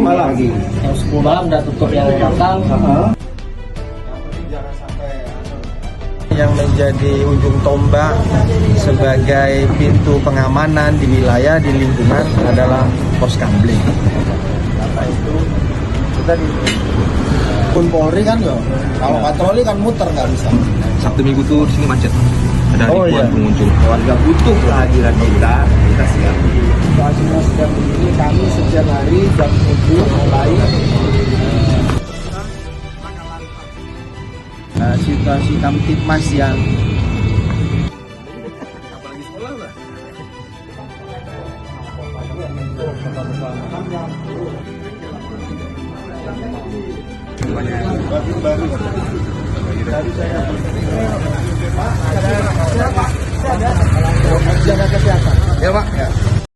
malam lagi. Jam 10 malam udah tutup yang belakang. Yang menjadi ujung tombak sebagai pintu pengamanan di wilayah, di lingkungan adalah pos Kambling. Apa itu? Kita di pun Polri kan yo. Kalau patroli kan muter nggak bisa. Sabtu Minggu tuh di sini macet. Ada ribuan pengunjung. Warga butuh kehadiran kita siap. Situasinya sedang begini, kami setiap hari jam 7 mulai situasi Kamtipmas yang apalagi sekolah lah. Tadi saya Pak, ada jaga kesehatan. Ya Pak. Ya.